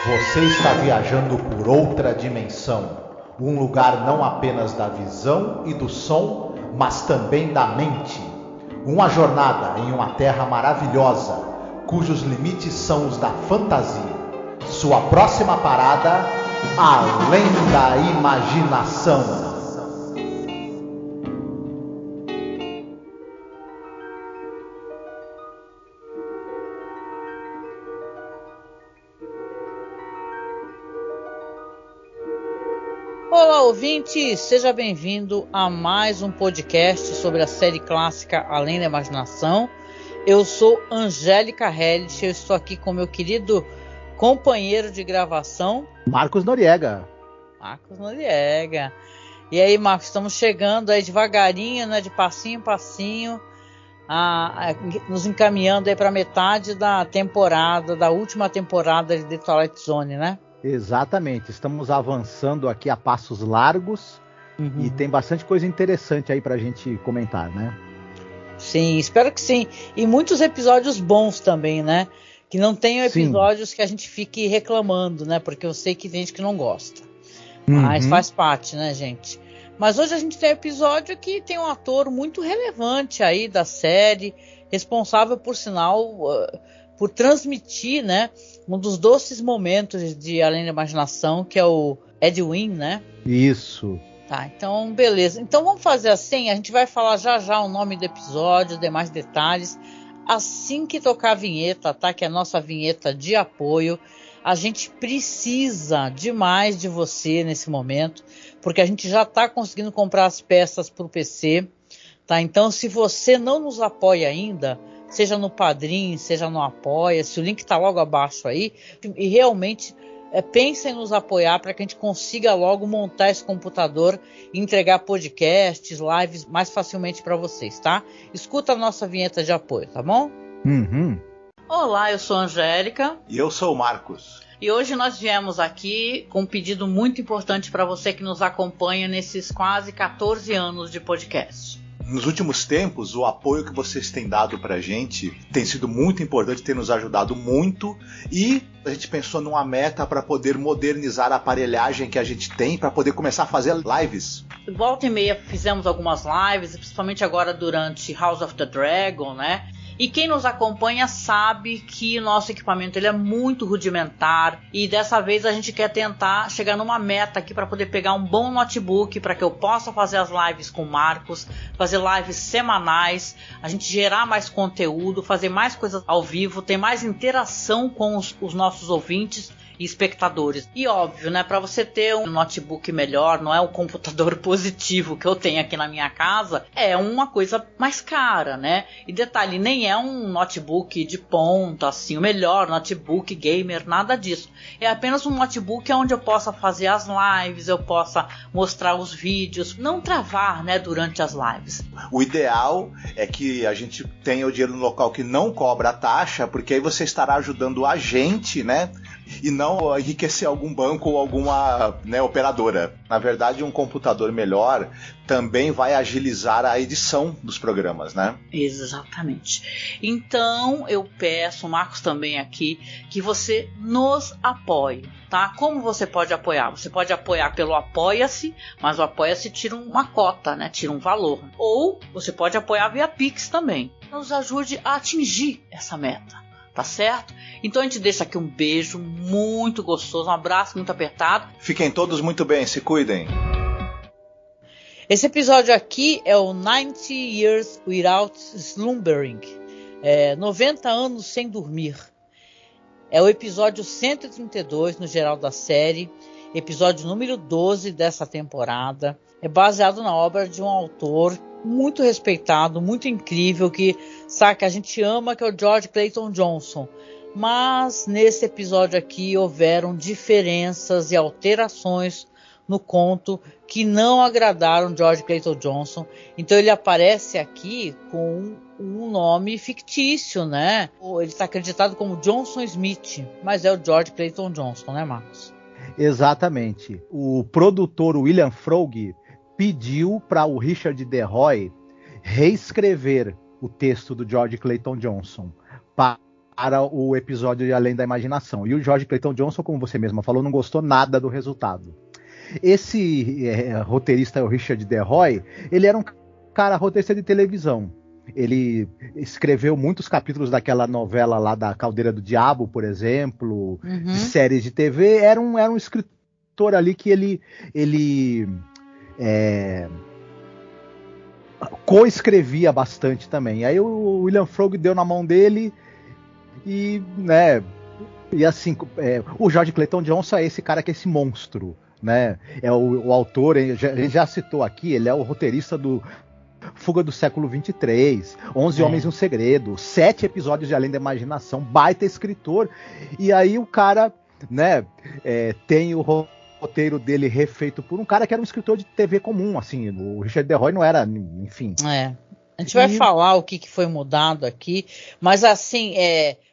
Você está viajando por outra dimensão, um lugar não apenas da visão e do som, mas também da mente. Uma jornada em uma terra maravilhosa, cujos limites são os da fantasia. Sua próxima parada, além da imaginação. Olá, ouvinte! Seja bem-vindo a mais um podcast sobre a série clássica Além da Imaginação. Eu sou Angélica Hellish, eu estou aqui com meu querido companheiro de gravação, Marcos Noriega. E aí, Marcos, estamos chegando aí devagarinho, né, de passinho em passinho, nos encaminhando aí para metade da última temporada de The Twilight Zone, né? Exatamente, estamos avançando aqui a passos largos e tem bastante coisa interessante aí pra gente comentar, né? Sim, espero que sim. E muitos episódios bons também, né? Que não tenham episódios que a gente fique reclamando, né? Porque eu sei que tem gente que não gosta. Mas faz parte, né, gente? Mas hoje a gente tem um episódio que tem um ator muito relevante aí da série, responsável, por sinal, por transmitir, né, um dos doces momentos de Além da Imaginação, que é o Edwin, né? Isso. Tá, então beleza. Então vamos fazer assim, a gente vai falar já o nome do episódio, demais detalhes, assim que tocar a vinheta, tá? Que é a nossa vinheta de apoio. A gente precisa demais de você nesse momento, porque a gente já está conseguindo comprar as peças para o PC, tá? Então se você não nos apoia ainda, seja no Padrim, seja no Apoia-se, o link está logo abaixo aí, e realmente pensa em nos apoiar para que a gente consiga logo montar esse computador e entregar podcasts, lives mais facilmente para vocês, tá? Escuta a nossa vinheta de apoio, tá bom? Olá, eu sou a Angélica. E eu sou o Marcos. E hoje nós viemos aqui com um pedido muito importante para você que nos acompanha nesses quase 14 anos de podcast. Nos últimos tempos, o apoio que vocês têm dado pra gente tem sido muito importante, tem nos ajudado muito, e a gente pensou numa meta para poder modernizar a aparelhagem que a gente tem, para poder começar a fazer lives. Volta e meia fizemos algumas lives, principalmente agora durante House of the Dragon, né? E quem nos acompanha sabe que nosso equipamento ele é muito rudimentar, e dessa vez a gente quer tentar chegar numa meta aqui para poder pegar um bom notebook para que eu possa fazer as lives com o Marcos, fazer lives semanais, a gente gerar mais conteúdo, fazer mais coisas ao vivo, ter mais interação com os nossos ouvintes e espectadores. E óbvio, né, para você ter um notebook melhor, não é o computador positivo que eu tenho aqui na minha casa, é uma coisa mais cara, né? E detalhe, nem é um notebook de ponta, assim, o melhor notebook gamer, nada disso. É apenas um notebook onde eu possa fazer as lives, eu possa mostrar os vídeos, não travar, né, durante as lives. O ideal é que a gente tenha o dinheiro no local que não cobra a taxa, porque aí você estará ajudando a gente, né? E não enriquecer algum banco ou alguma, né, operadora. Na verdade, um computador melhor também vai agilizar a edição dos programas, né? Exatamente. Então, eu peço, o Marcos também aqui, que você nos apoie, tá? Como você pode apoiar? Você pode apoiar pelo Apoia-se, mas o Apoia-se tira uma cota, né? Tira um valor. Ou você pode apoiar via Pix também. Nos ajude a atingir essa meta. Tá certo? Então a gente deixa aqui um beijo muito gostoso, um abraço muito apertado. Fiquem todos muito bem, se cuidem. Esse episódio aqui é o 90 Years Without Slumbering, 90 anos sem dormir. É o episódio 132 no geral da série, episódio número 12 dessa temporada. É baseado na obra de um autor muito respeitado, muito incrível, que sabe que a gente ama, que é o George Clayton Johnson. Mas nesse episódio aqui houveram diferenças e alterações no conto que não agradaram George Clayton Johnson. Então ele aparece aqui com um nome fictício, né? Ele está acreditado como Johnson Smith, mas é o George Clayton Johnson, né, Marcos? Exatamente. O produtor William Froug pediu para o Richard DeRoy reescrever o texto do George Clayton Johnson para para o episódio de Além da Imaginação. E o George Clayton Johnson, como você mesma falou, não gostou nada do resultado. Esse roteirista, o Richard DeRoy, ele era um cara roteirista de televisão. Ele escreveu muitos capítulos daquela novela lá da Caldeira do Diabo, por exemplo, de séries de TV. Era um escritor ali que ele co-escrevia bastante também. Aí o William Froug deu na mão dele e, né, e assim, o George Clayton Johnson é esse cara que é esse monstro, né? É o autor, ele já citou aqui, ele é o roteirista do Fuga do Século 23, 11 Homens e um Segredo, 7 episódios de Além da Imaginação, baita escritor. E aí o cara, né, tem o roteiro dele refeito por um cara que era um escritor de TV comum, assim, o Richard DeRoy não era, enfim. A gente vai falar o que foi mudado aqui, mas assim,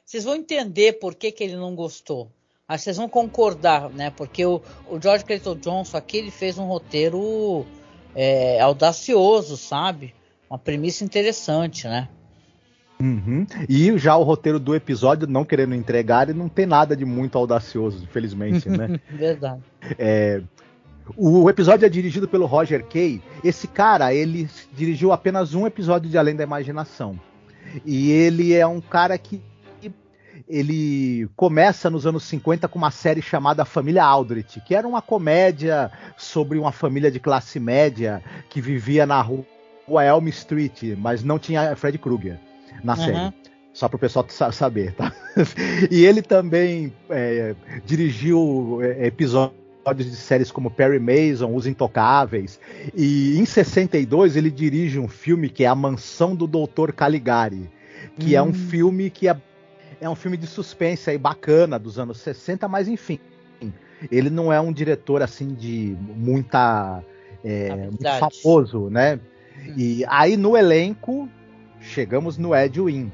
vocês vão entender por que ele não gostou. Aí vocês vão concordar, né? Porque o George Clayton Johnson aqui, ele fez um roteiro audacioso, sabe? Uma premissa interessante, né? E já o roteiro do episódio, não querendo entregar, ele não tem nada de muito audacioso, infelizmente, né? Verdade. O episódio é dirigido pelo Roger Kay. Esse cara, ele dirigiu apenas um episódio de Além da Imaginação. E ele é um cara que ele começa nos anos 50 com uma série chamada Família Aldrich, que era uma comédia sobre uma família de classe média que vivia na rua Elm Street, mas não tinha Fred Krueger na série. Só para o pessoal saber, tá? E ele também dirigiu episódios de séries como Perry Mason, Os Intocáveis. E em 62 ele dirige um filme que é A Mansão do Dr. Caligari, que é um filme que é um filme de suspense aí bacana dos anos 60, mas enfim, ele não é um diretor assim de muito famoso, né? E aí no elenco chegamos no Ed Wynn.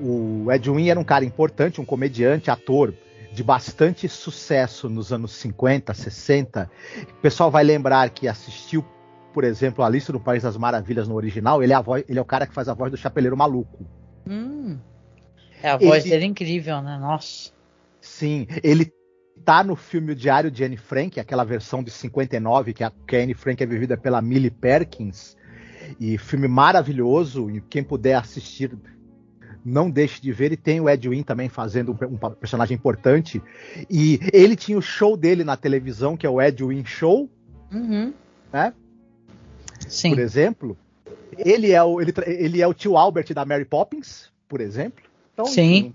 O Ed Wynn era um cara importante, um comediante, ator de bastante sucesso nos anos 50, 60. O pessoal vai lembrar que assistiu, por exemplo, Alice no País das Maravilhas no original. Ele é o cara que faz a voz do Chapeleiro Maluco. A voz dele é incrível, né? Nossa. Sim, ele tá no filme O Diário de Anne Frank, aquela versão de 59, que a Anne Frank é vivida pela Millie Perkins. E filme maravilhoso, e quem puder assistir, não deixe de ver. E tem o Ed Wynn também fazendo um personagem importante. E ele tinha o show dele na televisão, que é o Ed Wynn Show. Né? Sim. Por exemplo. Ele é o tio Albert da Mary Poppins, por exemplo. Então, enfim,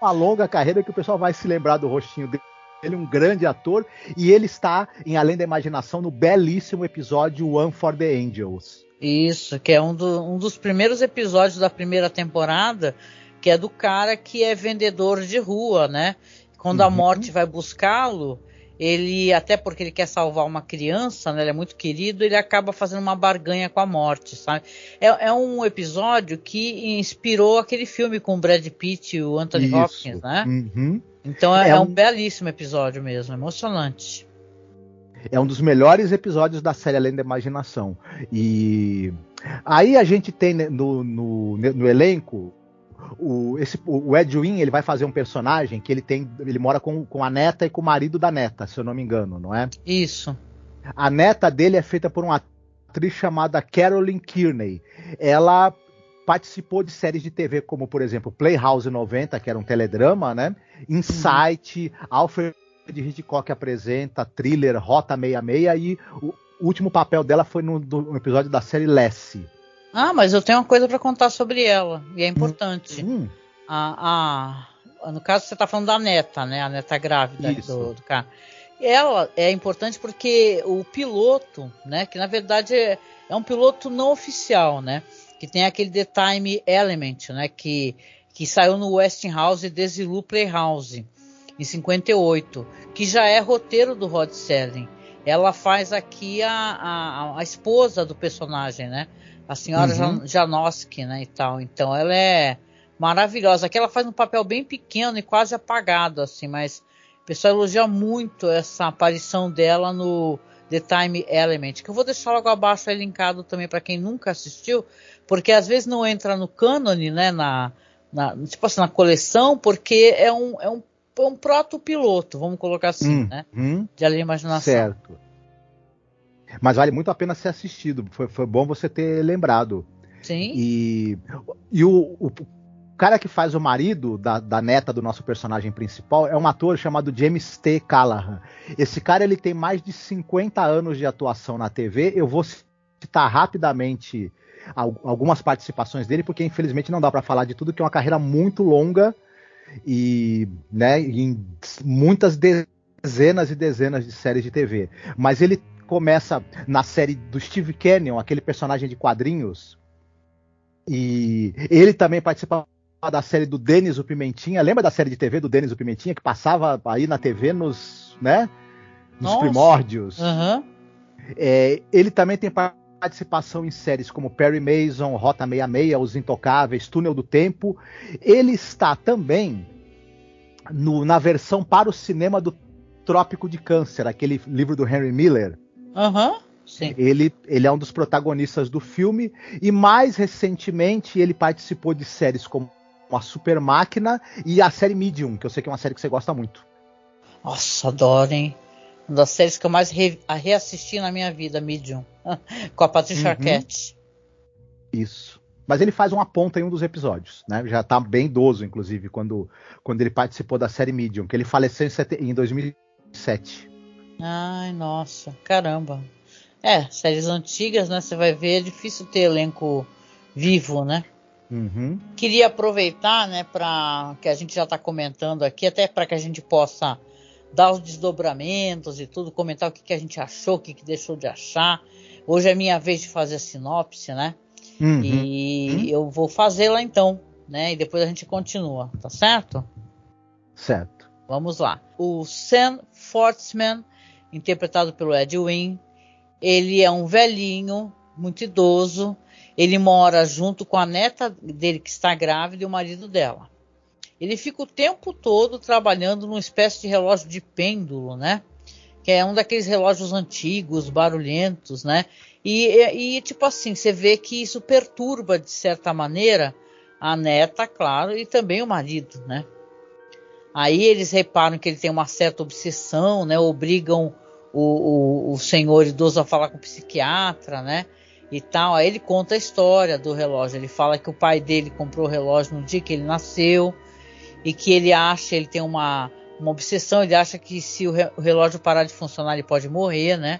uma longa carreira que o pessoal vai se lembrar do rostinho dele. Ele é um grande ator. E ele está em Além da Imaginação no belíssimo episódio One for the Angels. Isso, que é um dos primeiros episódios da primeira temporada, que é do cara que é vendedor de rua, né? Quando a morte vai buscá-lo, ele, até porque ele quer salvar uma criança, né? Ele é muito querido, ele acaba fazendo uma barganha com a morte, sabe? É um episódio que inspirou aquele filme com o Brad Pitt e o Anthony Hopkins, né? Então é um belíssimo episódio mesmo, emocionante. É um dos melhores episódios da série Além da Imaginação. E aí a gente tem no elenco o Ed Wynn. Ele vai fazer um personagem que ele mora com a neta e com o marido da neta, se eu não me engano, não é? Isso. A neta dele é feita por uma atriz chamada Carolyn Kearney. Ela participou de séries de TV como, por exemplo, Playhouse 90, que era um teledrama, né? Insight, Alfred de Hitchcock apresenta, Thriller, Rota 66, e o último papel dela foi no episódio da série Lassie. Mas eu tenho uma coisa para contar sobre ela, e é importante. No caso, você está falando da neta, né? A neta grávida do cara. Ela é importante porque o piloto, né? Que na verdade é um piloto não oficial, né? Que tem aquele The Time Element, né? Que saiu no Westinghouse e Desilu Playhouse em 58, que já é roteiro do Rod Serling. Ela faz aqui a esposa do personagem, né? A senhora Janoski, né, e tal. Então ela é maravilhosa. Aqui ela faz um papel bem pequeno e quase apagado, assim, mas o pessoal elogia muito essa aparição dela no The Time Element, que eu vou deixar logo abaixo aí linkado também para quem nunca assistiu, porque às vezes não entra no cânone, né, tipo assim, na coleção, porque é um proto-piloto, vamos colocar assim, né? De Além da Imaginação. Certo. Mas vale muito a pena ser assistido. Foi bom você ter lembrado. Sim. E o cara que faz o marido da neta do nosso personagem principal é um ator chamado James T. Callahan. Esse cara ele tem mais de 50 anos de atuação na TV. Eu vou citar rapidamente algumas participações dele, porque infelizmente não dá para falar de tudo, que é uma carreira muito longa e, né, em muitas dezenas e dezenas de séries de TV. Mas ele começa na série do Steve Canyon, aquele personagem de quadrinhos, e ele também participa da série do Denis o Pimentinha. Lembra da série de TV do Denis o Pimentinha, que passava aí na TV nos primórdios? Uhum. Ele também tem participação em séries como Perry Mason, Rota 66, Os Intocáveis, Túnel do Tempo. Ele está também na versão para o cinema do Trópico de Câncer, aquele livro do Henry Miller. Sim. Ele é um dos protagonistas do filme, e mais recentemente ele participou de séries como A Super Máquina e a série Medium, que eu sei que é uma série que você gosta muito. Nossa, adoro, hein? Uma das séries que eu mais reassisti na minha vida, Medium, com a Patricia Arquette. Isso. Mas ele faz uma ponta em um dos episódios, né? Já tá bem idoso, inclusive, quando ele participou da série Medium, que ele faleceu em 2007. Ai, nossa, caramba. Séries antigas, né? Você vai ver, é difícil ter elenco vivo, né? Queria aproveitar, né, para que a gente já está comentando aqui, até para que a gente possa dar os desdobramentos e tudo, comentar o que a gente achou, o que deixou de achar. Hoje é minha vez de fazer a sinopse, né? E eu vou fazê-la então, né? E depois a gente continua, tá certo? Certo. Vamos lá. O Sam Fortsman, interpretado pelo Ed Wynn, ele é um velhinho, muito idoso. Ele mora junto com a neta dele, que está grávida, e o marido dela. Ele fica o tempo todo trabalhando numa espécie de relógio de pêndulo, né? Que é um daqueles relógios antigos, barulhentos, né? E tipo assim, você vê que isso perturba, de certa maneira, a neta, claro, e também o marido, né? Aí eles reparam que ele tem uma certa obsessão, né? Obrigam o senhor idoso a falar com o psiquiatra, né? E tal. Aí ele conta a história do relógio. Ele fala que o pai dele comprou o relógio no dia que ele nasceu e que ele tem uma obsessão. Ele acha que se o relógio parar de funcionar, ele pode morrer, né?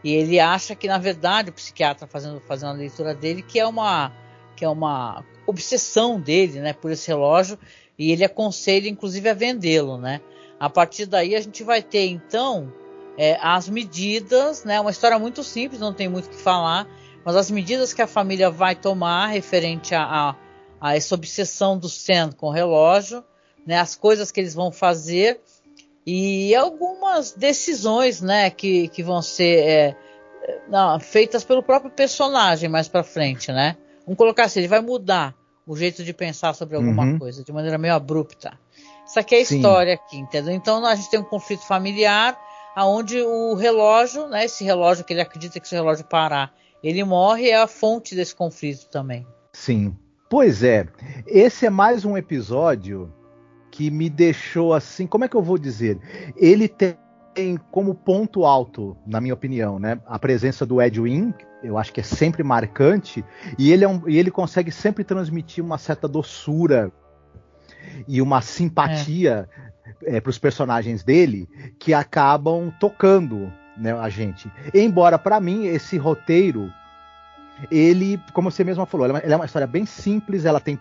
E ele acha que, na verdade, o psiquiatra fazendo a leitura dele, que é uma obsessão dele, né, por esse relógio, e ele aconselha, inclusive, a vendê-lo, né? A partir daí a gente vai ter, então, as medidas, né? Uma história muito simples, não tem muito o que falar, mas as medidas que a família vai tomar referente a essa obsessão do Sam com o relógio, né? As coisas que eles vão fazer e algumas decisões, né? Que vão ser feitas pelo próprio personagem mais pra frente, né? Vamos colocar assim, ele vai mudar o jeito de pensar sobre alguma coisa de maneira meio abrupta. Isso aqui é a história aqui, entendeu? Então a gente tem um conflito familiar onde o relógio, né? Esse relógio que ele acredita que se o relógio parar, ele morre, é a fonte desse conflito também. Sim. Pois é. Esse é mais um episódio que me deixou assim, como é que eu vou dizer? Ele tem como ponto alto, na minha opinião, né, a presença do Ed Wynn, eu acho que é sempre marcante, e ele consegue sempre transmitir uma certa doçura e uma simpatia para os personagens dele, que acabam tocando, né, a gente. Embora, para mim, esse roteiro, ele, como você mesma falou, ela é uma história bem simples, ela tem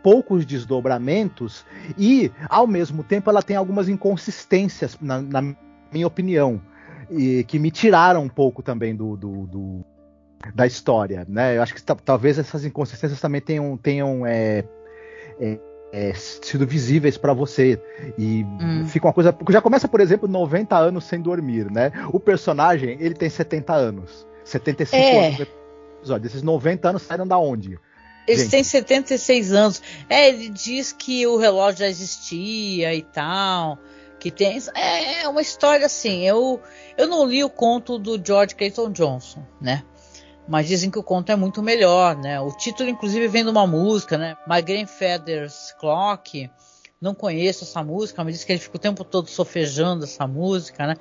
poucos desdobramentos e, ao mesmo tempo, ela tem algumas inconsistências, na minha opinião, e que me tiraram um pouco também da história, né? Eu acho que talvez essas inconsistências também tenham sido visíveis para você, e fica uma coisa, porque já começa, por exemplo, 90 anos sem dormir, né? O personagem, ele tem 70 anos, 75 anos no episódio. Esses 90 anos saíram da onde? Ele tem 76 anos. Ele diz que o relógio já existia e tal, que tem... É uma história assim, eu não li o conto do George Clayton Johnson, né? Mas dizem que o conto é muito melhor, né? O título, inclusive, vem de uma música, né? My Grandfather's Clock. Não conheço essa música, mas diz que ele fica o tempo todo sofejando essa música, né?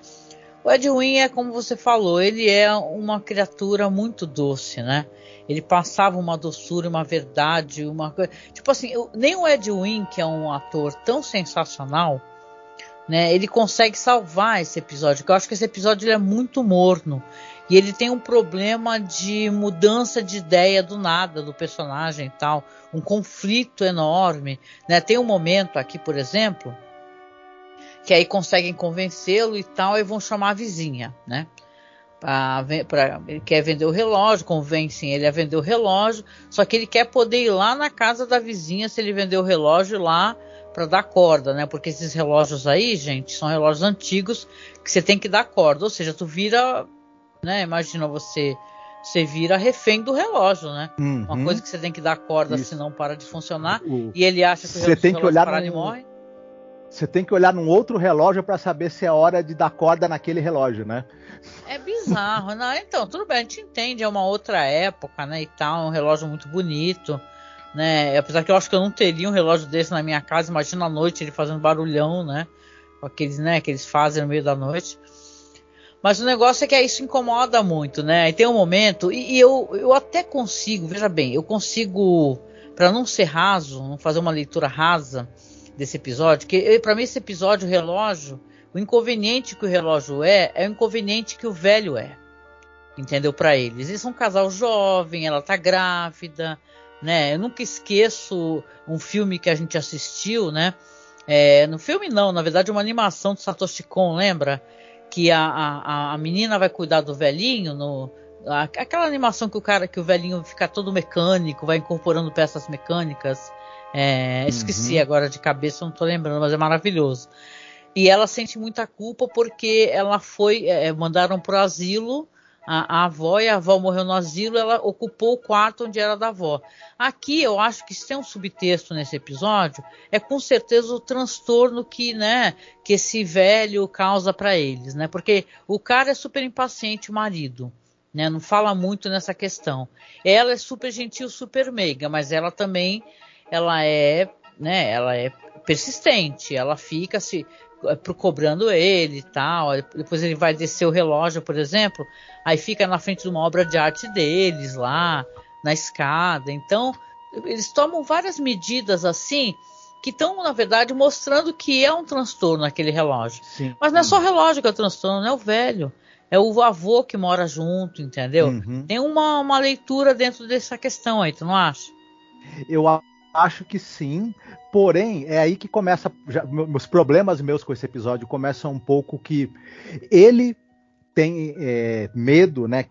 O Ed Wynn é como você falou, ele é uma criatura muito doce, né? Ele passava uma doçura, uma verdade, uma coisa... Tipo assim, nem o Ed Wynn, que é um ator tão sensacional, né? Ele consegue salvar esse episódio, porque eu acho que esse episódio ele é muito morno. E ele tem um problema de mudança de ideia do nada do personagem e tal. Um conflito enorme, né? Tem um momento aqui, por exemplo, que aí conseguem convencê-lo e tal, e vão chamar a vizinha, né? Ele quer vender o relógio, convencem ele a vender o relógio, só que ele quer poder ir lá na casa da vizinha se ele vender o relógio lá para dar corda, né? Porque esses relógios aí, gente, são relógios antigos que você tem que dar corda, ou seja, tu vira, né? Imagina você vira refém do relógio, né? Uhum. Uma coisa que você tem que dar corda, Isso. senão para de funcionar. E ele acha que o relógio parar e morre. Você tem que olhar num outro relógio para saber se é hora de dar corda naquele relógio, né? É bizarro, não? Então, tudo bem, a gente entende, é uma outra época, né, e tal, é um relógio muito bonito, né, apesar que eu acho que eu não teria um relógio desse na minha casa, imagina à noite ele fazendo barulhão, né, com aqueles, né, que eles fazem no meio da noite. Mas o negócio é que isso incomoda muito, né, e tem um momento, e eu até consigo, veja bem, eu consigo, para não ser raso, não fazer uma leitura rasa desse episódio, que para mim esse episódio, o relógio, o inconveniente que o relógio é o inconveniente que o velho é, entendeu? Para eles. Eles são um casal jovem, ela tá grávida, né? Eu nunca esqueço um filme que a gente assistiu, né? No filme não, na verdade uma animação do Satoshi Kon, lembra? Que a menina vai cuidar do velhinho, aquela animação que o velhinho fica todo mecânico, vai incorporando peças mecânicas. Esqueci agora de cabeça, não tô lembrando, mas é maravilhoso. E ela sente muita culpa porque ela foi, mandaram pro asilo a avó, e a avó morreu no asilo, ela ocupou o quarto onde era da avó. Aqui eu acho que se tem um subtexto nesse episódio, é com certeza o transtorno que esse velho causa para eles, né? Porque o cara é super impaciente, o marido, né? Não fala muito nessa questão. Ela é super gentil, super meiga, mas ela também, ela é persistente, ela fica cobrando ele e tal, depois ele vai descer o relógio, por exemplo, aí fica na frente de uma obra de arte deles lá, na escada. Então, eles tomam várias medidas assim, que estão, na verdade, mostrando que é um transtorno aquele relógio. Sim. Mas não é só o relógio que é o transtorno, não é o velho. É o avô que mora junto, entendeu? Tem uma leitura dentro dessa questão aí, tu não acha? Eu acho que sim, porém é aí que começa meus problemas com esse episódio começam um pouco, que ele tem medo, né,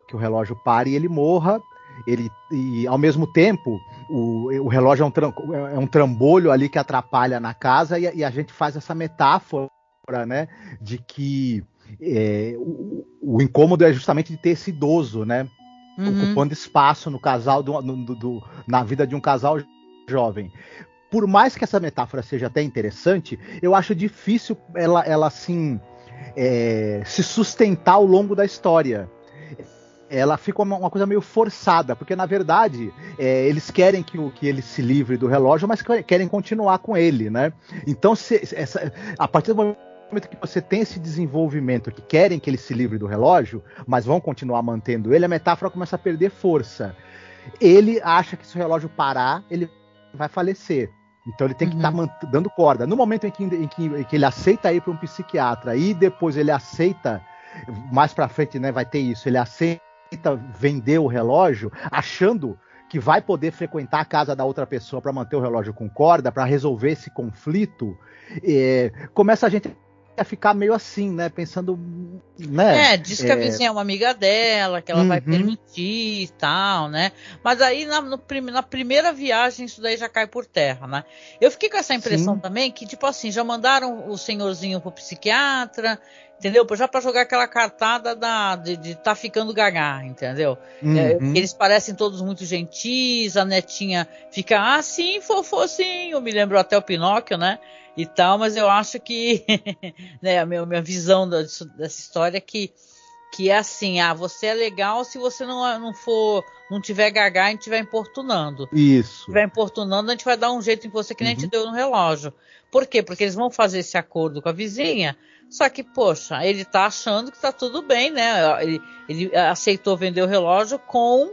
que o relógio pare e ele morra, e ao mesmo tempo o relógio é um trambolho ali que atrapalha na casa, e a gente faz essa metáfora, né, de que o incômodo é justamente de ter esse idoso, né, ocupando espaço no casal, na vida de um casal jovem. Por mais que essa metáfora seja até interessante, eu acho difícil ela assim, se sustentar ao longo da história. Ela fica uma coisa meio forçada, porque na verdade eles querem que ele se livre do relógio, mas querem continuar com ele, né? Então, a partir do momento que você tem esse desenvolvimento, que querem que ele se livre do relógio, mas vão continuar mantendo ele, a metáfora começa a perder força. Ele acha que se o relógio parar, ele vai falecer. Então ele tem que estar dando corda. No momento em que ele aceita ir para um psiquiatra, e depois ele aceita, mais para frente, né, vai ter isso, ele aceita vender o relógio, achando que vai poder frequentar a casa da outra pessoa para manter o relógio com corda, para resolver esse conflito, começa a gente a ficar meio assim, né, pensando, né? Diz que a vizinha é uma amiga dela, que ela vai permitir e tal, né? Mas aí na primeira viagem isso daí já cai por terra, né? Eu fiquei com essa impressão também que, tipo assim, já mandaram o senhorzinho pro psiquiatra, entendeu? Já pra jogar aquela cartada de tá ficando gaga, entendeu? Eles parecem todos muito gentis, a netinha fica, sim, fofozinho, me lembrou até o Pinóquio, né? E tal, mas eu acho que né, a minha visão dessa história é que que é assim, você é legal se você não tiver gaga e não estiver importunando. Isso. Se estiver importunando, a gente vai dar um jeito em você que nem a gente deu no relógio. Por quê? Porque eles vão fazer esse acordo com a vizinha, só que, poxa, ele tá achando que tá tudo bem, né? Ele aceitou vender o relógio com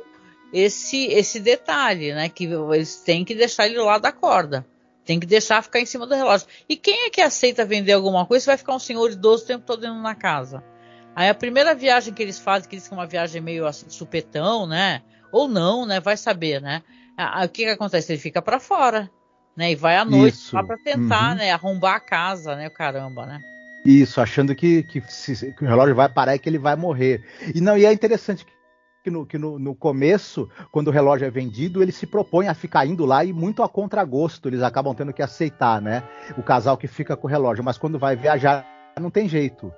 esse detalhe, né? Que eles têm que deixar ele lá da corda. Tem que deixar ficar em cima do relógio. E quem é que aceita vender alguma coisa se vai ficar um senhor idoso o tempo todo dentro na casa? Aí a primeira viagem que eles fazem, que eles são uma viagem meio assim, supetão, né? Ou não, né? Vai saber, né? O que acontece? Ele fica para fora, né? E vai à noite lá para tentar, né? Arrombar a casa, né? O caramba, né? Isso, achando que o relógio vai parar e que ele vai morrer. E é interessante que no começo, quando o relógio é vendido, ele se propõe a ficar indo lá e muito a contragosto, eles acabam tendo que aceitar, né? O casal que fica com o relógio, mas quando vai viajar, não tem jeito.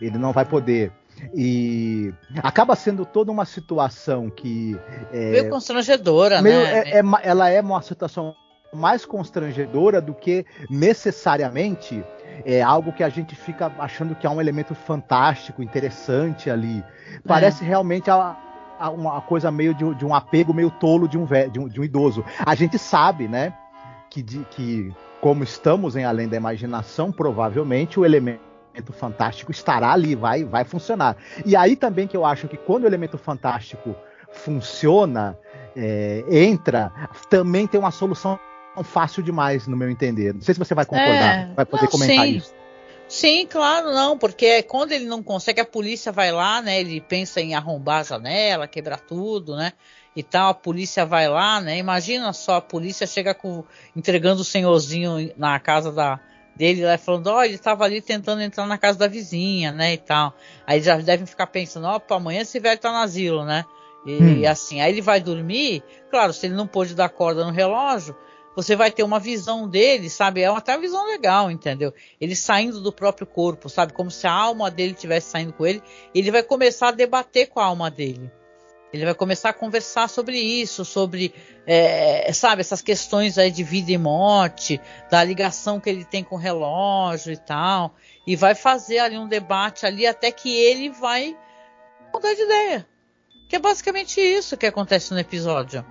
Ele não vai poder. E acaba sendo toda uma situação que... meio constrangedora, né? Ela é uma situação mais constrangedora do que necessariamente algo que a gente fica achando que é um elemento fantástico, interessante ali. Parece realmente uma coisa meio de um apego meio tolo de um idoso. A gente sabe, né, que como estamos em Além da Imaginação, provavelmente o elemento fantástico estará ali, vai funcionar. E aí também que eu acho que quando o elemento fantástico funciona, entra, também tem uma solução fácil demais, no meu entender. Não sei se você vai concordar, vai poder comentar isso. Sim, claro, não, porque quando ele não consegue, a polícia vai lá, né? Ele pensa em arrombar a janela, quebrar tudo, né? E tal, a polícia vai lá, né? Imagina só, a polícia chega entregando o senhorzinho na casa dele, lá falando, ele estava ali tentando entrar na casa da vizinha, né? E tal. Aí já devem ficar pensando, amanhã esse velho tá no asilo, né? E assim, aí ele vai dormir, claro, se ele não pôde dar corda no relógio, você vai ter uma visão dele, sabe? É até uma visão legal, entendeu? Ele saindo do próprio corpo, sabe? Como se a alma dele estivesse saindo com ele. Ele vai começar a debater com a alma dele. Ele vai começar a conversar sobre isso, sobre, sabe, essas questões aí de vida e morte, da ligação que ele tem com o relógio e tal. E vai fazer ali um debate ali até que ele vai mudar de ideia. Que é basicamente isso que acontece no episódio.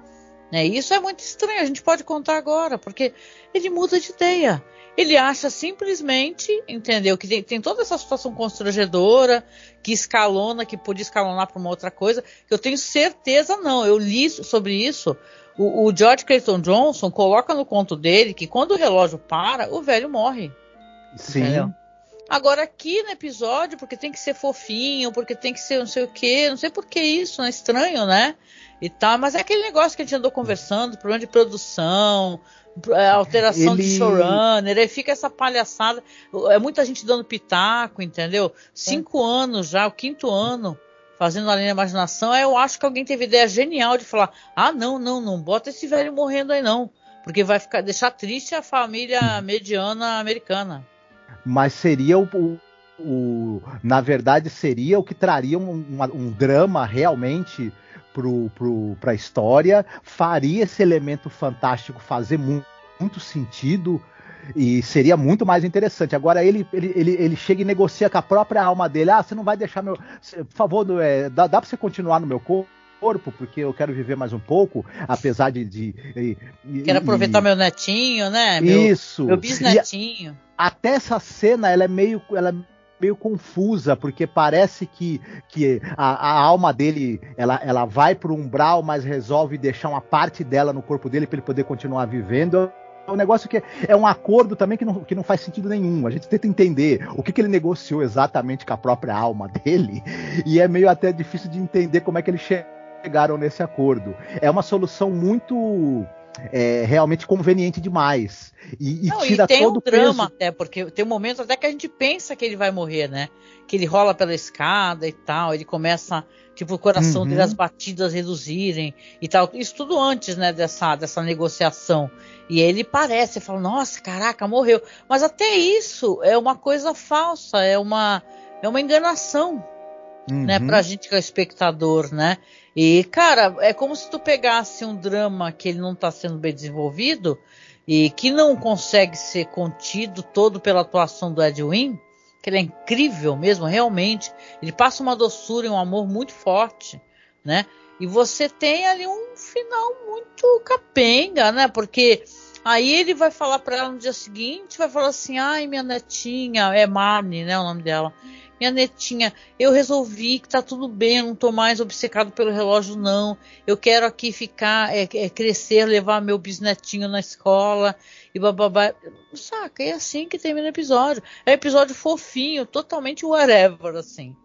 Isso é muito estranho, a gente pode contar agora, porque ele muda de ideia. Ele acha simplesmente, entendeu, que tem toda essa situação constrangedora, que escalona, que podia escalonar para uma outra coisa, que eu tenho certeza não. Eu li sobre isso. O George Clayton Johnson coloca no conto dele que quando o relógio para, o velho morre. Sim. Entendeu? Agora aqui no episódio, porque tem que ser fofinho, porque tem que ser não sei o quê, não sei por que isso, é estranho, né? E tal, mas é aquele negócio que a gente andou conversando, problema de produção, alteração de showrunner, aí fica essa palhaçada, muita gente dando pitaco, entendeu? 5 anos já, o 5º ano, fazendo Além da Imaginação, eu acho que alguém teve ideia genial de falar, não bota esse velho morrendo aí não, porque vai deixar triste a família mediana americana. Mas seria na verdade seria o que traria um drama realmente para a história, faria esse elemento fantástico fazer muito sentido e seria muito mais interessante. Agora ele chega e negocia com a própria alma dele, você não vai deixar por favor, dá para você continuar no meu corpo, porque eu quero viver mais um pouco, apesar quero aproveitar meu netinho, né? Meu bisnetinho. Até essa cena, ela é meio confusa, porque parece que a alma dele, ela vai pro umbral, mas resolve deixar uma parte dela no corpo dele para ele poder continuar vivendo. É um negócio que é um acordo também que não faz sentido nenhum. A gente tenta entender o que ele negociou exatamente com a própria alma dele, e é meio até difícil de entender como é que eles chegaram nesse acordo. É uma solução muito... realmente conveniente demais e tira tem todo um drama até, porque tem um momento até que a gente pensa que ele vai morrer, né? Que ele rola pela escada e tal, ele começa, tipo, o coração dele, as batidas reduzirem e tal, isso tudo antes, né, dessa negociação, e ele fala, nossa, caraca, morreu, mas até isso é uma coisa falsa, é uma enganação, né, pra gente que é espectador, né? E, cara, é como se tu pegasse um drama que ele não está sendo bem desenvolvido e que não consegue ser contido todo pela atuação do Ed Wynn, que ele é incrível mesmo, realmente. Ele passa uma doçura e um amor muito forte, né? E você tem ali um final muito capenga, né? Porque aí ele vai falar para ela no dia seguinte, vai falar assim, ai, minha netinha, é Marnie, né, o nome dela. Minha netinha, eu resolvi que tá tudo bem, eu não tô mais obcecado pelo relógio, não. Eu quero aqui ficar, crescer, levar meu bisnetinho na escola e bababá. Saca, é assim que termina o episódio. É um episódio fofinho, totalmente whatever, assim.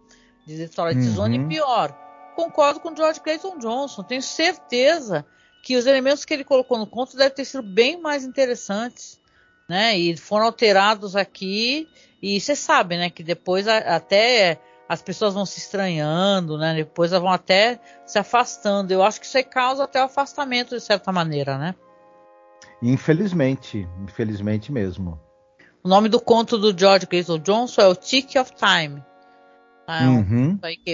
De Twilight Zone e pior. Concordo com o George Clayton Johnson, tenho certeza que os elementos que ele colocou no conto devem ter sido bem mais interessantes, né? E foram alterados aqui, e você sabe, né? Que depois até as pessoas vão se estranhando, né? Depois elas vão até se afastando. Eu acho que isso aí causa até o afastamento de certa maneira, né? Infelizmente mesmo. O nome do conto do George Clayton Johnson é o Tick of Time.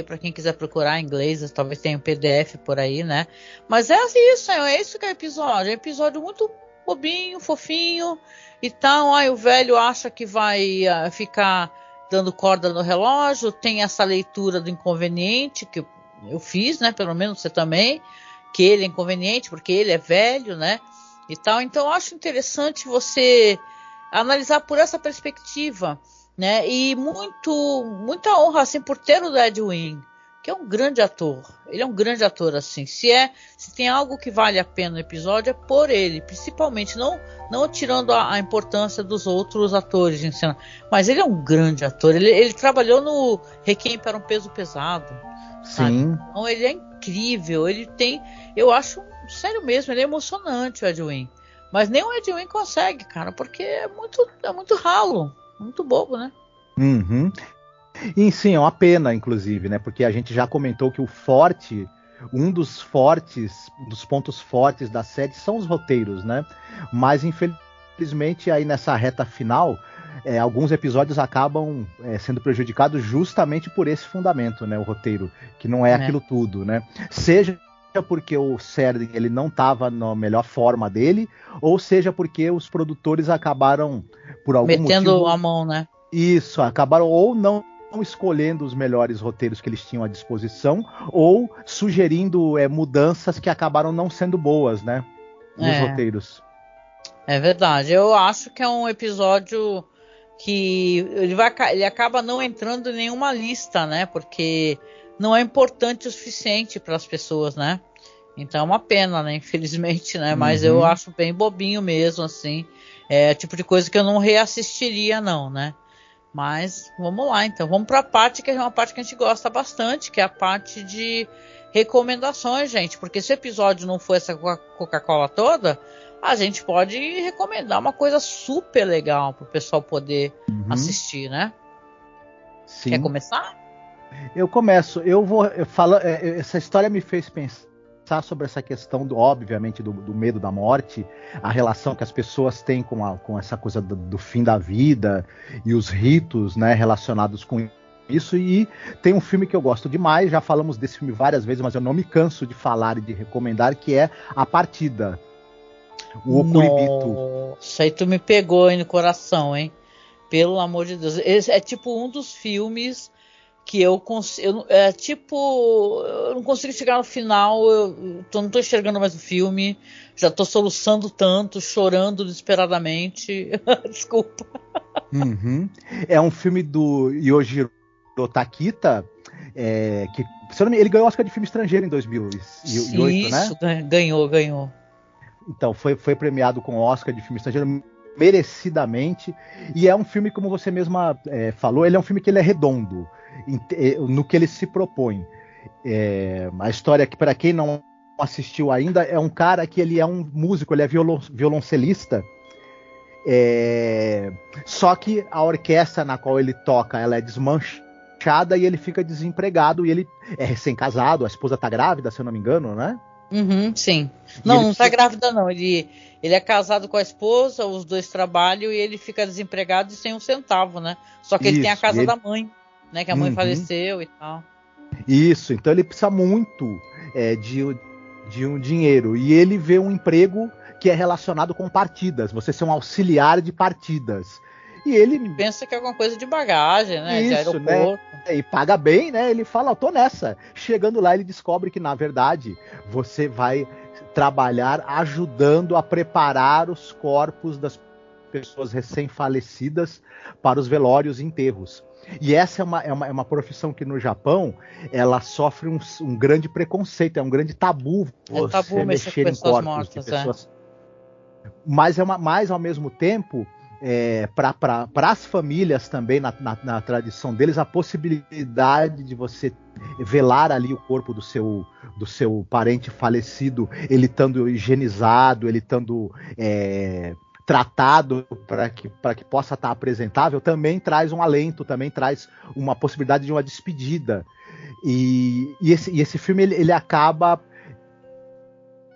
Para quem quiser procurar em inglês, talvez tenha um PDF por aí, né? Mas é isso que é o episódio. É um episódio muito bobinho, fofinho e tal. Aí o velho acha que vai ficar dando corda no relógio. Tem essa leitura do inconveniente que eu fiz, né? Pelo menos você também. Que ele é inconveniente porque ele é velho, né? E tal. Então eu acho interessante você analisar por essa perspectiva, né? E muita honra assim por ter o Ed Wynn, que é um grande ator. Ele é um grande ator assim. Se tem algo que vale a pena no episódio é por ele, principalmente não tirando a importância dos outros atores em cena, mas ele é um grande ator. Ele trabalhou no Requiem para um Peso Pesado. Sabe? Sim. Então ele é incrível. Ele tem, eu acho, sério mesmo, ele é emocionante o Ed Wynn. Mas nem o Ed Wynn consegue, cara, porque é muito ralo. Muito bobo, né? E sim, é uma pena, inclusive, né? Porque a gente já comentou que um dos pontos fortes da série são os roteiros, né? Mas infelizmente aí nessa reta final, alguns episódios acabam sendo prejudicados justamente por esse fundamento, né? O roteiro, que não é aquilo tudo, né? Seja porque o Serling ele não estava na melhor forma dele, ou seja porque os produtores acabaram por algum metendo motivo, a mão, né? Isso, acabaram ou não escolhendo os melhores roteiros que eles tinham à disposição, ou sugerindo mudanças que acabaram não sendo boas, né? Nos roteiros. É verdade. Eu acho que é um episódio que ele acaba não entrando em nenhuma lista, né? Porque não é importante o suficiente para as pessoas, né? Então é uma pena, né? Infelizmente, né? Mas eu acho bem bobinho mesmo, assim. É o tipo de coisa que eu não reassistiria, não, né? Mas vamos lá, então. Vamos para a parte que é uma parte que a gente gosta bastante, que é a parte de recomendações, gente. Porque se o episódio não for essa Coca-Cola toda, a gente pode recomendar uma coisa super legal para o pessoal poder assistir, né? Sim. Quer começar? Eu começo. Eu vou falar. Essa história me fez pensar sobre essa questão, obviamente, do medo da morte, a relação que as pessoas têm com essa coisa do fim da vida e os ritos, né, relacionados com isso. E tem um filme que eu gosto demais, já falamos desse filme várias vezes, mas eu não me canso de falar e de recomendar, que é A Partida, o Okuribito. Nossa, aí tu me pegou aí no coração, hein? Pelo amor de Deus. Esse é tipo um dos filmes que eu não consigo chegar no final, não tô enxergando mais o filme, já tô soluçando tanto, chorando desesperadamente. Desculpa. É um filme do Yojiro Takita, que, se eu não me engano, ele ganhou o Oscar de filme estrangeiro em 2008, isso, né? Ganhou. Então, foi premiado com o Oscar de filme estrangeiro merecidamente, e é um filme, como você mesma falou, ele é um filme que ele é redondo no que ele se propõe. A história, que para quem não assistiu ainda, é um cara que ele é um músico, ele é violoncelista, só que a orquestra na qual ele toca, ela é desmanchada e ele fica desempregado, e ele é recém-casado, a esposa tá grávida, se eu não me engano, né? Sim. Não tá grávida não, ele é casado com a esposa, os dois trabalham e ele fica desempregado e sem um centavo, né? Só que ele tem a casa da mãe, né? Que a mãe faleceu e tal. Isso, então ele precisa muito de um dinheiro, e ele vê um emprego que é relacionado com partidas, você ser um auxiliar de partidas. E ele pensa que é alguma coisa de bagagem, né? Isso, de aeroporto. Né? E paga bem, né? Ele fala, eu tô nessa. Chegando lá, ele descobre que, na verdade, você vai trabalhar ajudando a preparar os corpos das pessoas recém-falecidas para os velórios e enterros. E essa é uma profissão que no Japão ela sofre um grande preconceito, é um grande tabu você tabu mexer em corpos mortas, de pessoas. Mas ao mesmo tempo, para as famílias também, na tradição deles, a possibilidade de você velar ali o corpo do seu parente falecido, ele estando higienizado, ele estando tratado para que possa estar apresentável, também traz um alento, também traz uma possibilidade de uma despedida. E esse filme ele acaba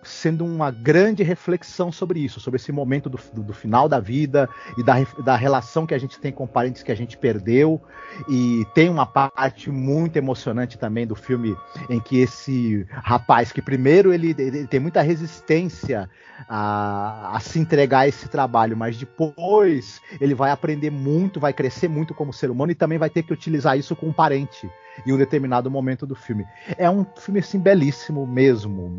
sendo uma grande reflexão sobre isso, sobre esse momento do final da vida e da relação que a gente tem com parentes que a gente perdeu. E tem uma parte muito emocionante também do filme em que esse rapaz, que primeiro ele tem muita resistência a se entregar a esse trabalho, mas depois ele vai aprender muito, vai crescer muito como ser humano e também vai ter que utilizar isso com um parente em um determinado momento do filme. É um filme assim belíssimo mesmo.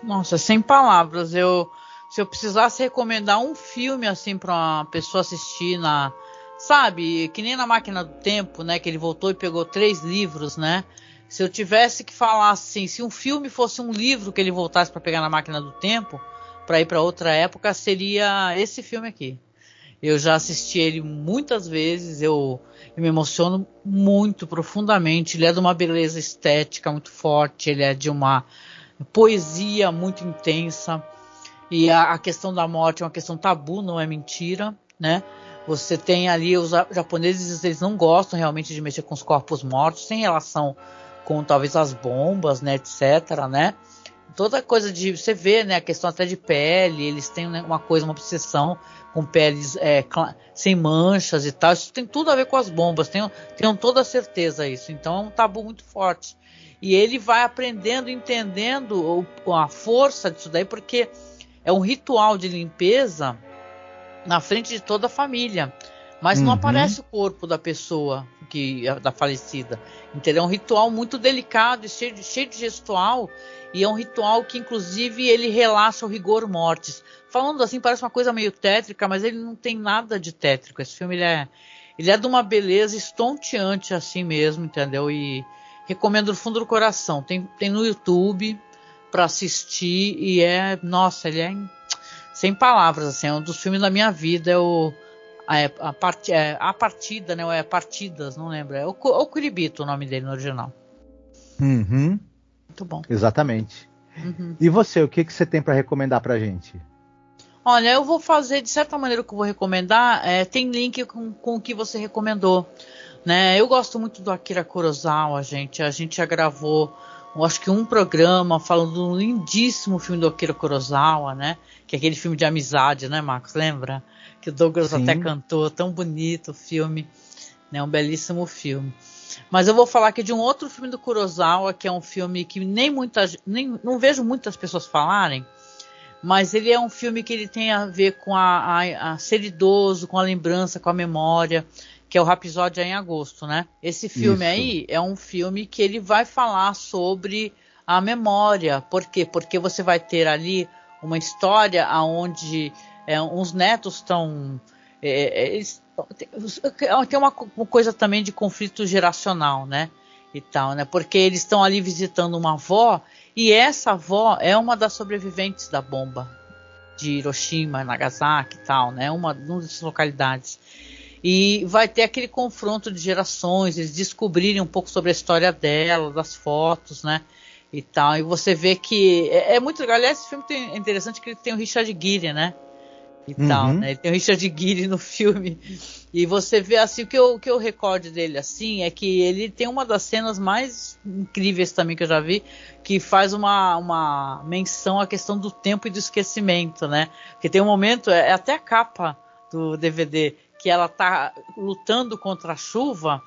Nossa, sem palavras. Se eu precisasse recomendar um filme assim para uma pessoa assistir sabe, que nem na Máquina do Tempo, né, que ele voltou e pegou 3 livros, né? Se eu tivesse que falar assim, se um filme fosse um livro que ele voltasse para pegar na Máquina do Tempo, para ir para outra época, seria esse filme aqui. Eu já assisti ele muitas vezes, eu me emociono muito profundamente. Ele é de uma beleza estética muito forte, ele é de uma poesia muito intensa, e a questão da morte é uma questão tabu, não é mentira, né? Você tem ali os japoneses, eles não gostam realmente de mexer com os corpos mortos, sem relação com talvez as bombas, né, etc, né? Toda coisa de, você vê, né, a questão até de pele, eles têm, né, uma obsessão com peles sem manchas e tal. Isso tem tudo a ver com as bombas, tenham toda a certeza isso. Então é um tabu muito forte. E ele vai aprendendo, entendendo a força disso daí, porque é um ritual de limpeza na frente de toda a família. Mas não aparece o corpo da pessoa, da falecida. Entendeu? É um ritual muito delicado e cheio de gestual. E é um ritual que, inclusive, ele relaxa o rigor mortis. Falando assim, parece uma coisa meio tétrica, mas ele não tem nada de tétrico. Esse filme ele é de uma beleza estonteante assim mesmo, entendeu? E recomendo do fundo do coração. Tem no YouTube para assistir e nossa, ele é sem palavras, assim, é um dos filmes da minha vida. A Partida, né? Ou é Partidas, não lembro. É o Kuribito, o nome dele no original. Muito bom. Exatamente. E você, o que você tem para recomendar pra gente? Olha, eu vou fazer, de certa maneira, o que eu vou recomendar tem link com o que você recomendou, né? Eu gosto muito do Akira Kurosawa, gente. A gente já gravou, eu acho que um programa falando do lindíssimo filme do Akira Kurosawa, né? Que é aquele filme de amizade, né, Marcos? Lembra? Que o Douglas até cantou, tão bonito o filme, né? Um belíssimo filme. Mas eu vou falar aqui de um outro filme do Kurosawa, que é um filme que não vejo muitas pessoas falarem, mas ele é um filme que ele tem a ver com a ser idoso, com a lembrança, com a memória, que é o Rhapsódia em Agosto, né? Esse filme aí é um filme que ele vai falar sobre a memória. Por quê? Porque você vai ter ali uma história onde uns netos estão... tem uma coisa também de conflito geracional, né? E tal, né? Porque eles estão ali visitando uma avó, e essa avó é uma das sobreviventes da bomba de Hiroshima, Nagasaki e tal, né? Uma dessas localidades. E vai ter aquele confronto de gerações, eles descobrirem um pouco sobre a história dela, das fotos, né? E tal. E você vê que é muito legal. Aliás, esse filme é interessante que ele tem o Richard Gere, né? E tal, né? Ele tem o Richard Gere no filme. E você vê assim, o que eu recordo dele assim é que ele tem uma das cenas mais incríveis também que eu já vi, que faz uma menção à questão do tempo e do esquecimento, né? Porque tem um momento, até a capa do DVD, que ela tá lutando contra a chuva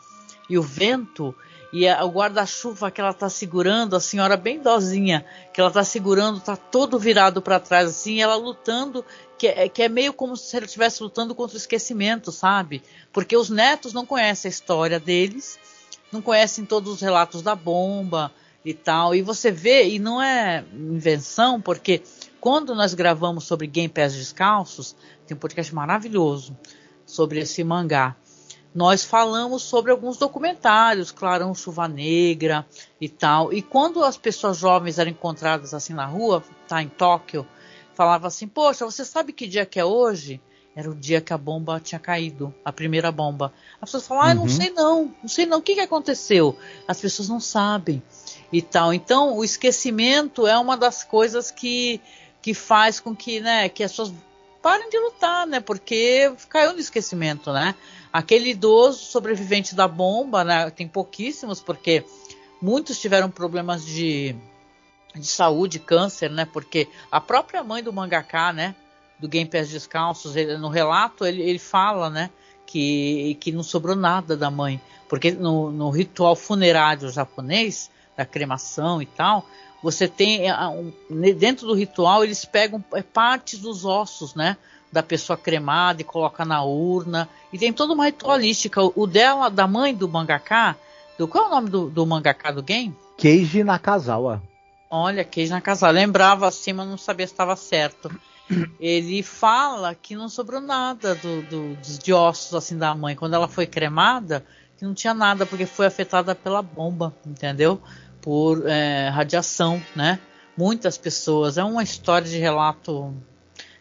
e o vento, E o guarda-chuva que ela tá segurando, a senhora bem dozinha, que ela tá segurando, tá todo virado para trás, assim, ela lutando, que é meio como se ela estivesse lutando contra o esquecimento, sabe? Porque os netos não conhecem a história deles, não conhecem todos os relatos da bomba e tal. E você vê, e não é invenção, porque quando nós gravamos sobre Game Pés Descalços, tem um podcast maravilhoso sobre esse mangá. Nós falamos sobre alguns documentários, Clarão Chuva Negra e tal. E quando as pessoas jovens eram encontradas assim na rua, tá em Tóquio, falava assim, poxa, você sabe que dia que é hoje? Era o dia que a bomba tinha caído, a primeira bomba. As pessoas falam, não sei não, o que aconteceu? As pessoas não sabem e tal. Então, o esquecimento é uma das coisas que faz com que, né, que as pessoas parem de lutar, né, porque caiu no esquecimento, né. Aquele idoso sobrevivente da bomba, né, tem pouquíssimos, porque muitos tiveram problemas de saúde, câncer, né, porque a própria mãe do mangaka, né, do Game Pés Descalços, no relato ele fala, né, que não sobrou nada da mãe, porque no ritual funerário japonês, da cremação e tal, você tem, dentro do ritual, eles pegam partes dos ossos, né, da pessoa cremada e coloca na urna, e tem toda uma ritualística. O dela, da mãe do mangaka, qual é o nome do mangaka do game? Keiji Nakazawa. Olha, Keiji Nakazawa, lembrava assim, mas não sabia se estava certo. Ele fala que não sobrou nada de ossos assim da mãe, quando ela foi cremada, que não tinha nada, porque foi afetada pela bomba, entendeu? Por radiação, né? Muitas pessoas, é uma história de relato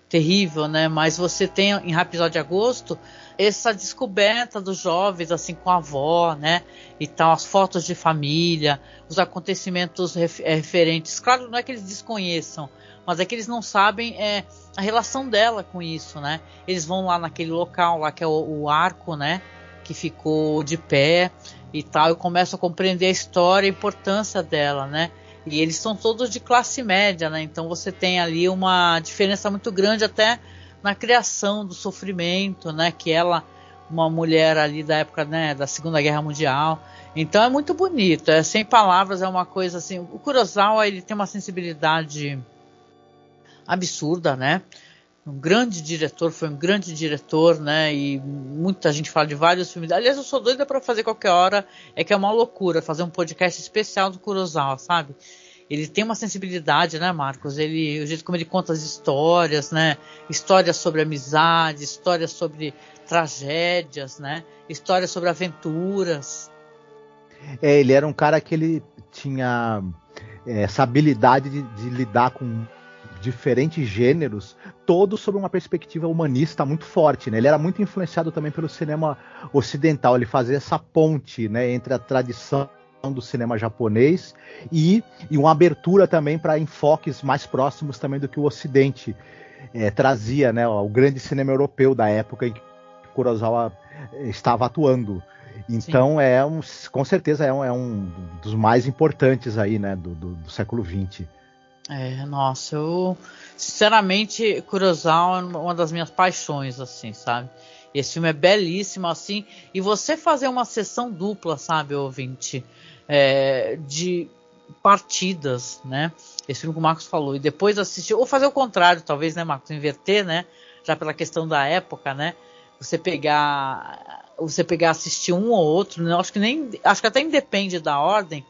terrível, né? Mas você tem em Rhapsody de Agosto essa descoberta dos jovens assim com a avó, né? E tal, as fotos de família, os acontecimentos referentes. Claro, não é que eles desconheçam, mas é que eles não sabem a relação dela com isso, né? Eles vão lá naquele local lá que é o arco, né? Que ficou de pé e tal, e começam a compreender a história e a importância dela, né? E eles são todos de classe média, né? Então você tem ali uma diferença muito grande até na criação do sofrimento, né? Que ela, uma mulher ali da época, né, da Segunda Guerra Mundial. Então é muito bonito, sem palavras, é uma coisa assim. O Kurosawa, ele tem uma sensibilidade absurda, né? Foi um grande diretor, né? E muita gente fala de vários filmes. Aliás, eu sou doida para fazer qualquer hora, que é uma loucura fazer um podcast especial do Kurosawa, sabe? Ele tem uma sensibilidade, né, Marcos? O jeito como ele conta as histórias, né? Histórias sobre amizade, histórias sobre tragédias, né? Histórias sobre aventuras. Ele era um cara que ele tinha essa habilidade de lidar com diferentes gêneros, todos sob uma perspectiva humanista muito forte, né? Ele era muito influenciado também pelo cinema ocidental, ele fazia essa ponte, né, entre a tradição do cinema japonês e uma abertura também para enfoques mais próximos também do que o Ocidente trazia, né, o grande cinema europeu da época em que Kurosawa estava atuando. Então com certeza é um dos mais importantes aí, né, do século XX. Nossa, eu sinceramente, Kurosawa é uma das minhas paixões, assim, sabe? Esse filme é belíssimo, assim, e você fazer uma sessão dupla, sabe, ouvinte, de partidas, né? Esse filme que o Marcos falou, e depois assistir, ou fazer o contrário, talvez, né, Marcos, inverter, né? Já pela questão da época, né? Você pegar assistir um ou outro, né? Acho que até independe da ordem.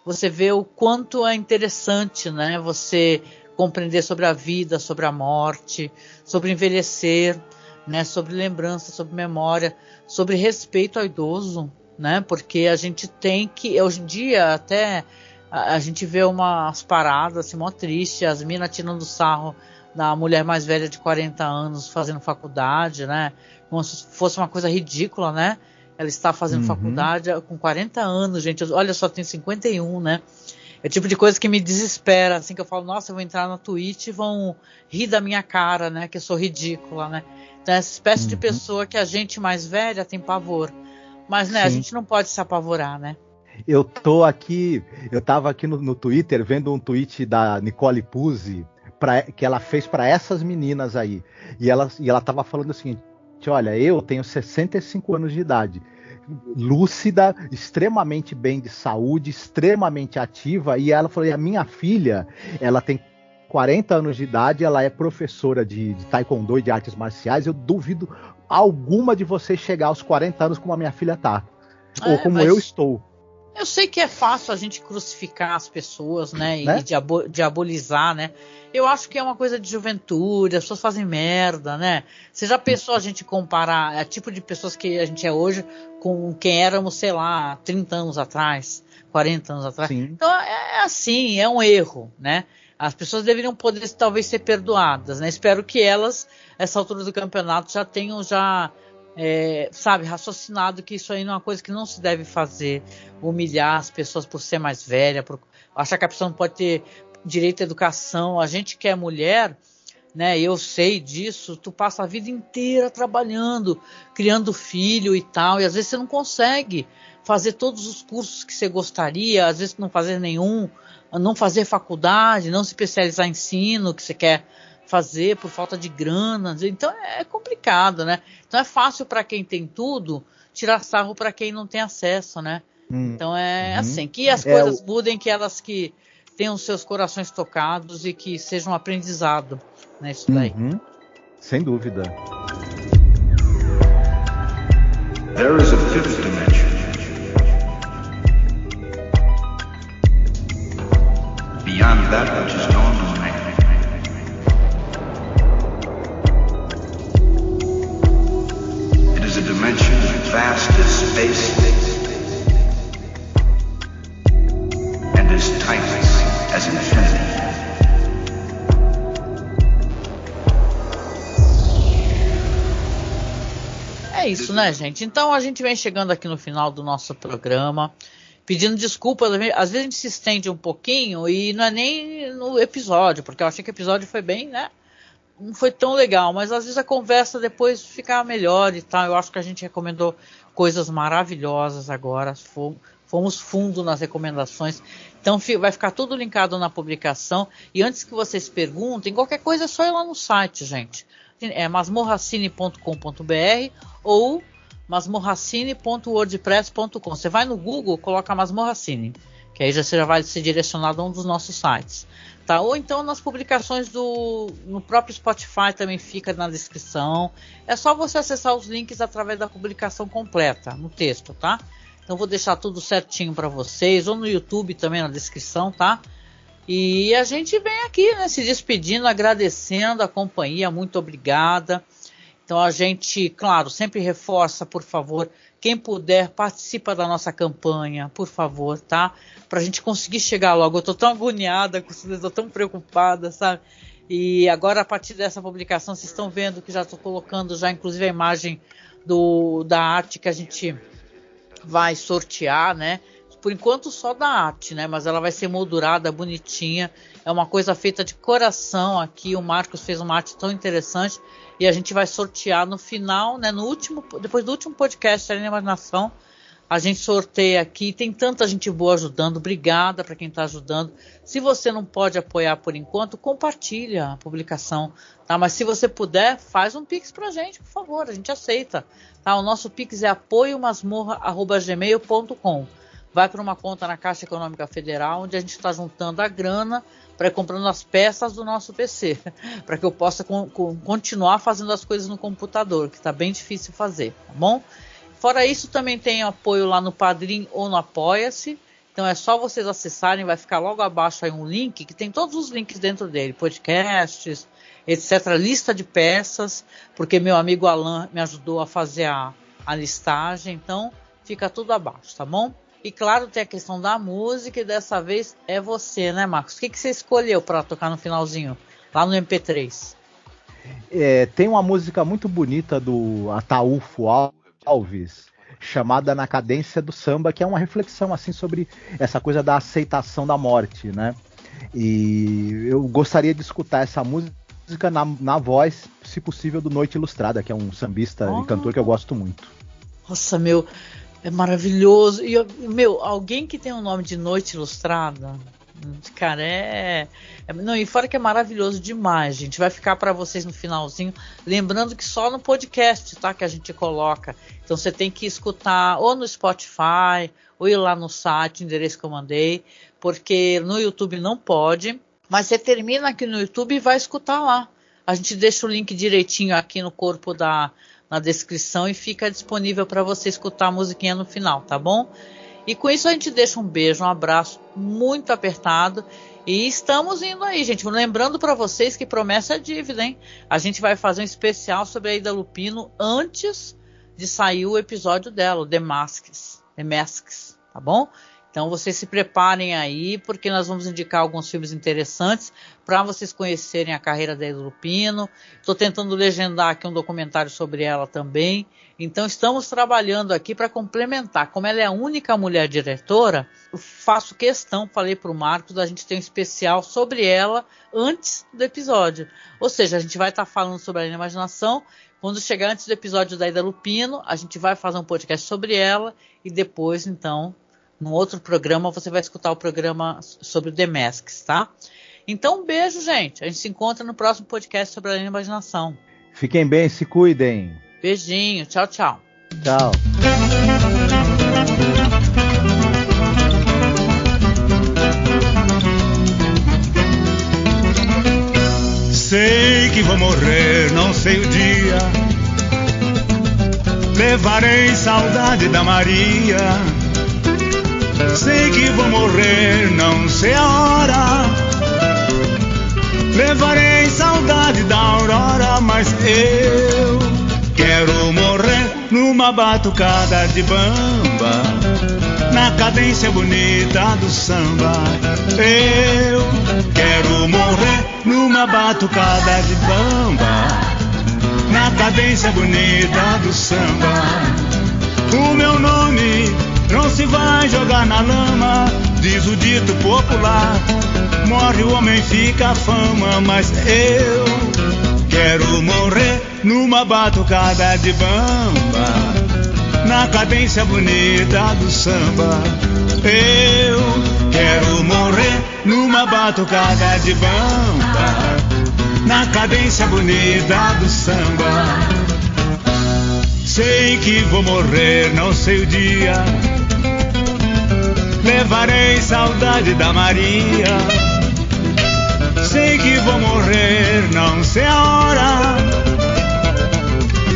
Você vê o quanto é interessante, né? Você compreender sobre a vida, sobre a morte, sobre envelhecer, né? Sobre lembrança, sobre memória, sobre respeito ao idoso, né? Porque a gente tem que, hoje em dia, até a gente vê umas paradas assim, mó triste, as minas tirando sarro da mulher mais velha de 40 anos fazendo faculdade, né? Como se fosse uma coisa ridícula, né? Ela está fazendo faculdade com 40 anos, gente. Olha só, tem 51, né? É o tipo de coisa que me desespera, assim, que eu falo, nossa, eu vou entrar na Twitch e vão rir da minha cara, né? Que eu sou ridícula, né? Então, essa espécie de pessoa que a gente mais velha tem pavor. Mas, né, a gente não pode se apavorar, né? Eu tava aqui no Twitter vendo um tweet da Nicole Puzzi que ela fez para essas meninas aí. E ela tava falando o seguinte: olha, eu tenho 65 anos de idade. lúcida, extremamente bem de saúde, extremamente ativa, e ela falou, e a minha filha, ela tem 40 anos de idade, ela é professora de taekwondo e de artes marciais, eu duvido alguma de vocês chegar aos 40 anos como a minha filha tá, ou como eu estou. Eu sei que é fácil a gente crucificar as pessoas, né, e diabolizar, né. Eu acho que é uma coisa de juventude, as pessoas fazem merda, né. Você já pensou a gente comparar o tipo de pessoas que a gente é hoje com quem éramos, sei lá, 30 anos atrás, 40 anos atrás? Sim. Então é assim, é um erro, né. As pessoas deveriam poder talvez ser perdoadas, né. Espero que elas, essa altura do campeonato, já tenham raciocinado que isso aí não é uma coisa que não se deve fazer, humilhar as pessoas por ser mais velha, por achar que a pessoa não pode ter direito à educação. A gente que é mulher, né, eu sei disso, tu passa a vida inteira trabalhando, criando filho e tal, e às vezes você não consegue fazer todos os cursos que você gostaria, às vezes não fazer nenhum, não fazer faculdade, não se especializar em ensino que você quer fazer por falta de grana, então é complicado, né? Então é fácil para quem tem tudo tirar sarro para quem não tem acesso, né? Então assim, que as coisas mudem, que elas que tenham seus corações tocados e que seja um aprendizado, né? Isso daí. Sem dúvida. There is a fifth dimension. Beyond that which is known to man. A dimension vast as space and as timeless as infinity. É isso, né, gente? Então a gente vem chegando aqui no final do nosso programa, pedindo desculpa. Às vezes a gente se estende um pouquinho e não é nem no episódio, porque eu achei que o episódio foi bem, né? Não foi tão legal, mas às vezes a conversa depois fica melhor e tal. Eu acho que a gente recomendou coisas maravilhosas agora, fomos fundo nas recomendações, então vai ficar tudo linkado na publicação. E antes que vocês perguntem, qualquer coisa é só ir lá no site, gente. É masmorracine.com.br ou masmorracine.wordpress.com. Você vai no Google, coloca Masmorra Cine, que aí já vai ser direcionado a um dos nossos sites. Tá? Ou então nas publicações no próprio Spotify também fica na descrição. É só você acessar os links através da publicação completa, no texto, tá? Então vou deixar tudo certinho para vocês, ou no YouTube também na descrição, tá? E a gente vem aqui, né, se despedindo, agradecendo a companhia, muito obrigada. Então a gente, claro, sempre reforça, por favor, quem puder, participa da nossa campanha, por favor, tá? Pra gente conseguir chegar logo. Eu tô tão agoniada, eu tô tão preocupada, sabe? E agora, a partir dessa publicação, vocês estão vendo que já estou colocando já, inclusive, a imagem da arte que a gente vai sortear, né? Por enquanto só da arte, né? Mas ela vai ser moldurada, bonitinha. É uma coisa feita de coração aqui. O Marcos fez uma arte tão interessante. E a gente vai sortear no final, né? Depois do último podcast, Além da Imaginação, a gente sorteia aqui. Tem tanta gente boa ajudando. Obrigada para quem está ajudando. Se você não pode apoiar por enquanto, compartilha a publicação, tá? Mas se você puder, faz um Pix pra gente, por favor. A gente aceita, tá? O nosso Pix é apoiomasmorra@gmail.com. Vai para uma conta na Caixa Econômica Federal, onde a gente está juntando a grana para ir comprando as peças do nosso PC, para que eu possa continuar fazendo as coisas no computador, que está bem difícil fazer, tá bom? Fora isso, também tem apoio lá no Padrim ou no Apoia-se. Então é só vocês acessarem, vai ficar logo abaixo aí um link, que tem todos os links dentro dele, podcasts, etc., lista de peças, porque meu amigo Alan me ajudou a fazer a listagem, então fica tudo abaixo, tá bom? E claro, tem a questão da música, e dessa vez é você, né, Marcos? O que você escolheu para tocar no finalzinho, lá no MP3? Tem uma música muito bonita do Ataúfo Alves, chamada Na Cadência do Samba, que é uma reflexão assim sobre essa coisa da aceitação da morte, né? E eu gostaria de escutar essa música na voz, se possível, do Noite Ilustrada, que é um sambista e cantor que eu gosto muito. Nossa, meu... É maravilhoso. E, alguém que tem o nome de Noite Ilustrada, cara, Não, e fora que é maravilhoso demais, gente. Vai ficar para vocês no finalzinho. Lembrando que só no podcast, tá? Que a gente coloca. Então você tem que escutar ou no Spotify, ou ir lá no site, endereço que eu mandei. Porque no YouTube não pode. Mas você termina aqui no YouTube e vai escutar lá. A gente deixa o link direitinho aqui no corpo na descrição e fica disponível para você escutar a musiquinha no final, tá bom? E com isso a gente deixa um beijo, um abraço muito apertado. E estamos indo aí, gente. Lembrando para vocês que promessa é dívida, hein? A gente vai fazer um especial sobre a Ida Lupino antes de sair o episódio dela, o The Masks, tá bom? Então vocês se preparem aí, porque nós vamos indicar alguns filmes interessantes para vocês conhecerem a carreira da Ida Lupino. Estou tentando legendar aqui um documentário sobre ela também. Então estamos trabalhando aqui para complementar. Como ela é a única mulher diretora, eu faço questão, falei para o Marcos, da gente ter um especial sobre ela antes do episódio. Ou seja, a gente vai estar falando sobre a imaginação. Quando chegar antes do episódio da Ida Lupino, a gente vai fazer um podcast sobre ela e depois, então, num outro programa, você vai escutar o programa sobre o The Masks, tá? Então, um beijo, gente. A gente se encontra no próximo podcast sobre a imaginação. Fiquem bem, se cuidem. Beijinho. Tchau, tchau. Tchau. Sei que vou morrer, não sei o dia. Levarei saudade da Maria. Sei que vou morrer, não sei a hora. Levarei saudade da aurora, mas eu quero morrer numa batucada de bamba, na cadência bonita do samba. Eu quero morrer numa batucada de bamba, na cadência bonita do samba. O meu nome não se vai jogar na lama, diz o dito popular. Morre o homem, fica a fama, mas eu quero morrer numa batucada de bamba, na cadência bonita do samba. Eu quero morrer numa batucada de bamba, na cadência bonita do samba. Sei que vou morrer, não sei o dia. Levarei saudade da Maria. Sei que vou morrer, não sei a hora.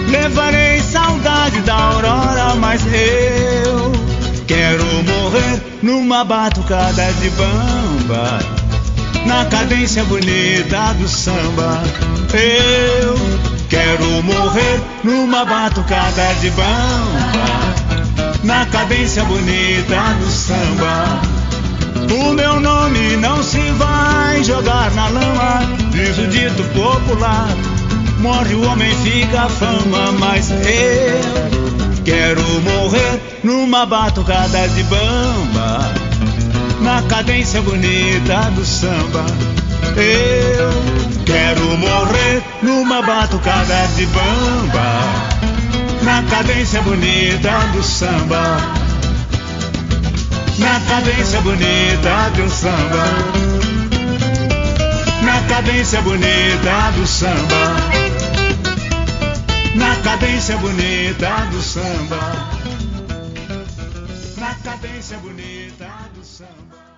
Levarei saudade da aurora, mas eu quero morrer numa batucada de bamba, na cadência bonita do samba. Eu quero morrer numa batucada de bamba, na cadência bonita do samba. O meu nome não se vai jogar na lama, diz o dito popular. Morre o homem, fica a fama, mas eu quero morrer numa batucada de bamba, na cadência bonita do samba. Eu quero morrer numa batucada de bamba, na cadência bonita do samba, na cadência bonita do samba, na cadência bonita do samba, na cadência bonita do samba, na cadência bonita do samba.